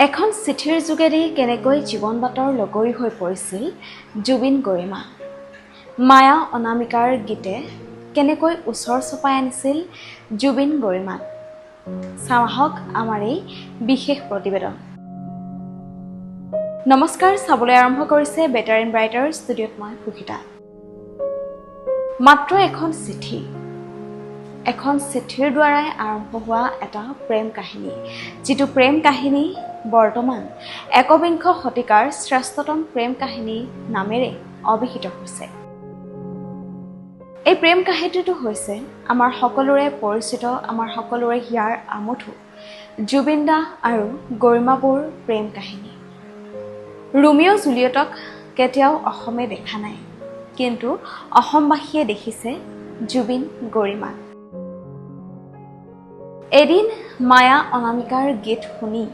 এখন চিঠিৰ যোগেদি কেনেকৈ জীৱন বাটৰ লগৰী হৈ পৰিছিল জুবিন গৰিমা। মায়া অনামিকাৰ গীতে কেনেকৈ ওচৰ চপাই আনিছিল জুবিন গৰিমাক। চাওঁ আহক আমাৰ এই বিশেষ প্ৰতিবেদন। নমস্কাৰ, চাবলৈ আৰম্ভ কৰিছে বেটাৰ এণ্ড ব্ৰাইটাৰ ষ্টুডিঅ'ত মই সুখিতা। মাত্ৰ এখন চিঠি, এখন চিঠিৰ দ্বাৰাই আৰম্ভ হোৱা এটা প্ৰেম কাহিনী, যিটো প্ৰেম কাহিনী বৰ্তমান একবিংশ শতিকাৰ শ্ৰেষ্ঠতম প্ৰেম কাহিনী নামেৰে অভিহিত হৈছে। এই প্ৰেম কাহিনীটো হৈছে আমাৰ সকলোৰে পৰিচিত, আমাৰ সকলোৰে হিয়াৰ আমঠু জুবিন দা আৰু গৰিমাবুৰ প্ৰেম কাহিনী। ৰোমিঅ' জুলিয়েটক কেতিয়াও অসমে দেখা নাই, কিন্তু অসমবাসীয়ে দেখিছে জুবিন গৰিমাক। এদিন মায়া অনামিকাৰ গীত শুনি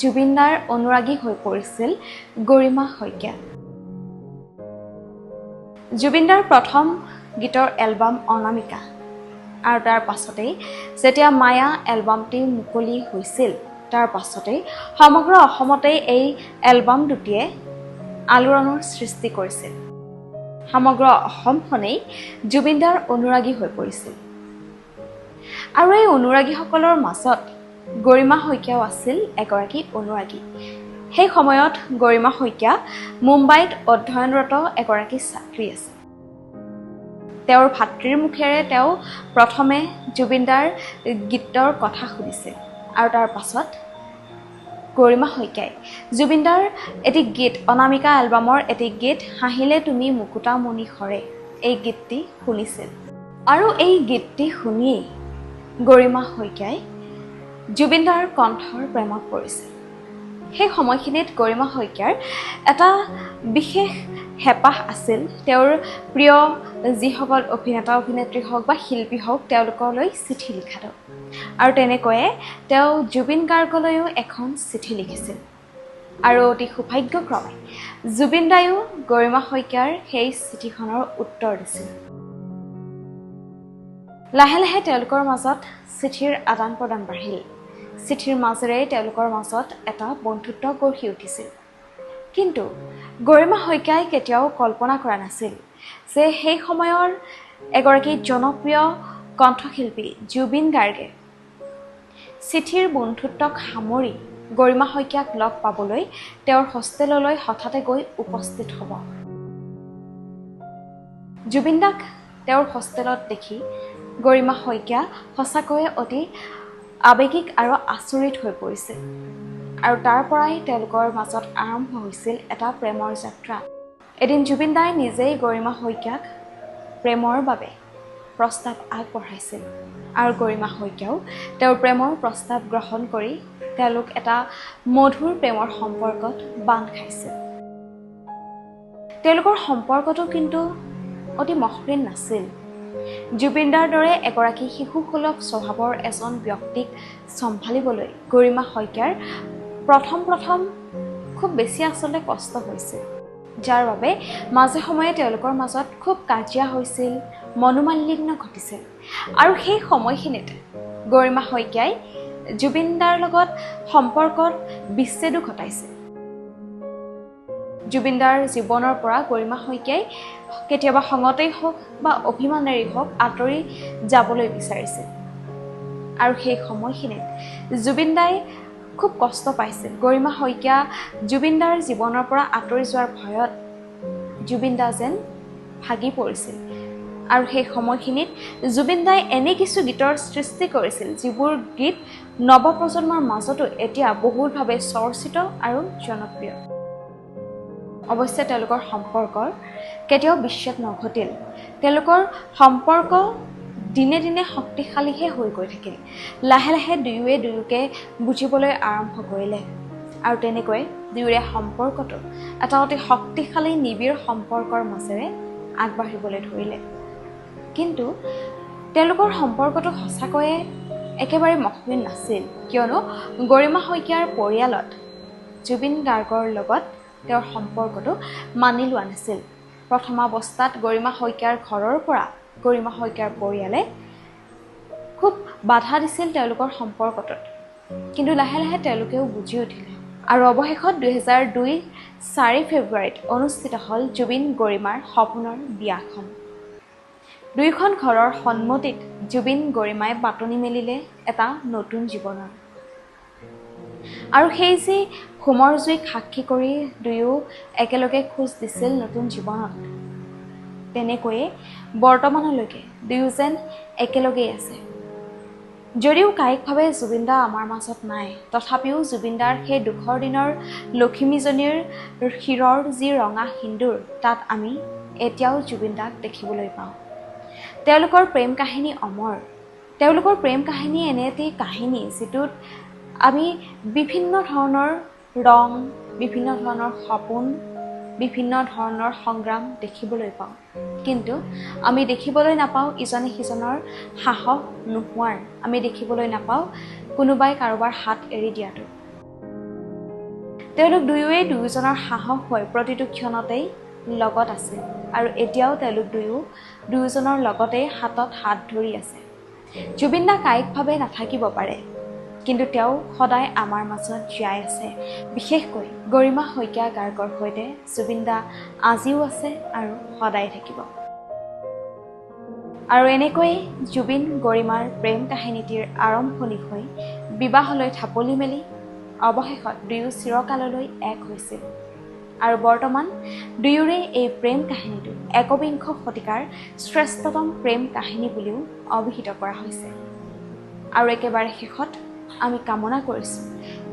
জুবিন দাৰ অনুৰাগী হৈ পৰিছিল গৰিমা শইকীয়া। জুবিন দাৰ প্ৰথম গীতৰ এলবাম অনামিকা, আৰু তাৰ পাছতেই যেতিয়া মায়া এলবামটি মুকলি হৈছিল, তাৰ পাছতেই সমগ্ৰ অসমতেই এই এলবাম দুটিয়ে আলোড়নৰ সৃষ্টি কৰিছিল। সমগ্ৰ অসমখনেই জুবিন দাৰ অনুৰাগী হৈ পৰিছিল, আৰু এই অনুৰাগীসকলৰ মাজত গৰিমা শইকীয়াও আছিল এগৰাকী অনুৰাগী। সেই সময়ত গৰিমা শইকীয়া মুম্বাইত অধ্যয়নৰত এগৰাকী ছাত্ৰী আছিল। তেওঁৰ ভাতৃৰ মুখেৰে তেওঁ প্ৰথমে জুবিন দাৰ গীতৰ কথা শুনিছিল, আৰু তাৰ পাছত গৰিমা শইকীয়াই জুবিন দাৰ এটি গীত, অনামিকা এলবামৰ এটি গীত হাঁহিলে তুমি মুকুতা মণি সৰে, এই গীতটি শুনিছিল। আৰু এই গীতটি শুনিয়েই গৰিমা শইকীয়াই জুবিন দাৰ কণ্ঠৰ প্ৰেমত পৰিছিল। সেই সময়খিনিত গৰিমা শইকীয়াৰ এটা বিশেষ হেঁপাহ আছিল তেওঁৰ প্ৰিয় যিসকল অভিনেতা অভিনেত্ৰী হওক বা শিল্পী হওক, তেওঁলোকলৈ চিঠি লিখাটো। আৰু তেনেকৈয়ে তেওঁ জুবিন গাৰ্গলৈও এখন চিঠি লিখিছিল, আৰু অতি সৌভাগ্যক্ৰমে জুবিন দায়ো গৰিমা শইকীয়াৰ সেই চিঠিখনৰ উত্তৰ দিছিল। লাহে লাহে তেওঁলোকৰ মাজত চিঠিৰ আদান প্ৰদান বাঢ়িল। চিঠিৰ মাজেৰে তেওঁলোকৰ মাজত এটা বন্ধুত্ব গঢ়ি উঠিছিল। কিন্তু গৰিমা শইকীয়াই কেতিয়াও কল্পনা কৰা নাছিল যে সেই সময়ৰ এগৰাকী জনপ্ৰিয় কণ্ঠশিল্পী জুবিন গাৰ্গে চিঠিৰ বন্ধুত্বক সামৰি গৰিমা শইকীয়াক লগ পাবলৈ তেওঁৰ হোষ্টেললৈ হঠাতে গৈ উপস্থিত হ'ব। জুবিন দাক তেওঁৰ হোষ্টেলত দেখি গৰিমা শইকীয়া সঁচাকৈয়ে অতি আৱেগিক আৰু আচৰিত হৈ পৰিছিল, আৰু তাৰ পৰাই তেওঁলোকৰ মাজত আৰম্ভ হৈছিল এটা প্ৰেমৰ যাত্ৰা। এদিন জুবিন দাই নিজেই গৰিমা শইকীয়াক প্ৰেমৰ বাবে প্ৰস্তাৱ আগবঢ়াইছিল, আৰু গৰিমা শইকীয়াও তেওঁৰ প্ৰেমৰ প্ৰস্তাৱ গ্ৰহণ কৰি তেওঁলোক এটা মধুৰ প্ৰেমৰ সম্পৰ্কত বান্ধ খাইছিল। তেওঁলোকৰ সম্পৰ্কটো কিন্তু অতি মসৃণ নাছিল। জুবিন দাৰ দৰে এগৰাকী শিশুসুলভ স্বভাৱৰ এজন ব্যক্তিক চম্ভালিবলৈ গৰিমা শইকীয়াৰ প্ৰথম খুব বেছি আচলতে কষ্ট হৈছিল, যাৰ বাবে মাজে সময়ে তেওঁলোকৰ মাজত খুব কাজিয়া হৈছিল, মনোমালিন্য ঘটিছিল। আৰু সেই সময়খিনিত গৰিমা শইকীয়াই জুবিন দাৰ লগত সম্পৰ্কত বিচ্ছেদো ঘটাইছিল। জুবিন দাৰ জীৱনৰ পৰা গৰিমা শইকীয়াই কেতিয়াবা খঙতেই হওক বা অভিমানেৰেই হওক আঁতৰি যাবলৈ বিচাৰিছিল, আৰু সেই সময়খিনিত জুবিন দাই খুব কষ্ট পাইছিল। গৰিমা শইকীয়া জুবিন দাৰ জীৱনৰ পৰা আঁতৰি যোৱাৰ ভয়ত জুবিন দা যেন ভাগি পৰিছিল, আৰু সেই সময়খিনিত জুবিন দাই এনে কিছু গীতৰ সৃষ্টি কৰিছিল যিবোৰ গীত নৱপ্ৰজন্মৰ মাজতো এতিয়া বহুলভাৱে চৰ্চিত আৰু জনপ্ৰিয়। অৱশ্যে তেওঁলোকৰ সম্পৰ্কৰ কেতিয়াও বিচ্ছেদ নঘটিল। তেওঁলোকৰ সম্পৰ্ক দিনে দিনে শক্তিশালীহে হৈ গৈ থাকিল। লাহে লাহে দুয়োৱে দুয়োকে বুজিবলৈ আৰম্ভ কৰিলে, আৰু তেনেকৈ দুয়োৰে সম্পৰ্কটো এটা অতি শক্তিশালী নিবিড় সম্পৰ্কৰ মাজেৰে আগবাঢ়িবলৈ ধৰিলে। কিন্তু তেওঁলোকৰ সম্পৰ্কটো সঁচাকৈয়ে একেবাৰে মসৃণ নাছিল, কিয়নো গৰিমা শইকীয়াৰ পৰিয়ালত জুবিন গাৰ্গৰ লগত তেওঁৰ সম্পৰ্কটো মানি লোৱা নাছিল। প্ৰথম অৱস্থাত গৰিমা শইকীয়াৰ ঘৰৰ পৰা গৰিমা শইকীয়াৰ পৰিয়ালে খুব বাধা দিছিল তেওঁলোকৰ সম্পৰ্কটোত, কিন্তু লাহে লাহে তেওঁলোকেও বুজি উঠিলে আৰু অৱশেষত 2002 4 ফেব্ৰুৱাৰীত অনুষ্ঠিত হ'ল জুবিন গৰিমাৰ সপোনৰ বিয়াখন। দুয়োখন ঘৰৰ সন্মতিত জুবিন গৰিমাই পাতনি মেলিলে এটা নতুন জীৱনৰ। আৰু সেই যি হোমৰ জুইক সাক্ষী কৰি দুয়ো একেলগে খোজ দিছিল নতুন জীৱনত, তেনেকৈয়ে বৰ্তমানলৈকে দুয়ো যেন একেলগেই আছে। যদিও কায়িকভাৱে জুবিনদা আমাৰ মাজত নাই, তথাপিও জুবিনদাৰ সেই দুখৰ দিনৰ লখিমীজনীৰ শিৰৰ যি ৰঙা সিন্দুৰ, তাত আমি এতিয়াও জুবিনদাক দেখিবলৈ পাওঁ। তেওঁলোকৰ প্ৰেম কাহিনী অমৰ। তেওঁলোকৰ প্ৰেম কাহিনী এনে এটি কাহিনী যিটোত আমি বিভিন্ন ধৰণৰ ৰং, বিভিন্ন ধৰণৰ সপোন, বিভিন্ন ধৰণৰ সংগ্ৰাম দেখিবলৈ পাওঁ। কিন্তু আমি দেখিবলৈ নাপাওঁ ইজনে সিজনৰ সাহস নোহোৱাৰ, আমি দেখিবলৈ নাপাওঁ কোনোবাই কাৰোবাৰ হাত এৰি দিয়াটো। তেওঁলোক দুয়োৱে দুয়োজনৰ সাহস হৈ প্ৰতিটো ক্ষণতেই লগত আছিল আৰু এতিয়াও তেওঁলোক দুয়োজনৰ লগতেই হাতত হাত ধৰি আছে। জুবিনদা কায়িকভাৱে নাথাকিব পাৰে, কিন্তু তেওঁ সদায় আমাৰ মাজত জীয়াই আছে। বিশেষকৈ গৰিমা শইকীয়া গাৰ্গৰ সৈতে জুবিনদা আজিও আছে আৰু সদায় থাকিব। আৰু এনেকৈয়ে জুবিন গৰিমাৰ প্ৰেম কাহিনীটিৰ আৰম্ভণি হৈ বিবাহলৈ ঢাপলি মেলি অৱশেষত দুয়ো চিৰকাললৈ এক হৈছিল। আৰু বৰ্তমান দুয়োৰে এই প্ৰেম কাহিনীটো একবিংশ শতিকাৰ শ্ৰেষ্ঠতম প্ৰেম কাহিনী বুলিও অভিহিত কৰা হৈছে। আৰু একেবাৰে শেষত আমি কামনা কৰিছোঁ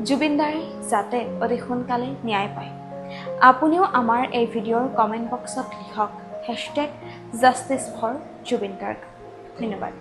জুবিনদাই যাতে অতি সোনকালে ন্যায় পায়। আপুনিও আমাৰ এই ভিডিঅ'ৰ কমেণ্ট বক্সত লিখক #জাষ্টিছ ফৰ জুবিন গাৰ্গ। ধন্যবাদ।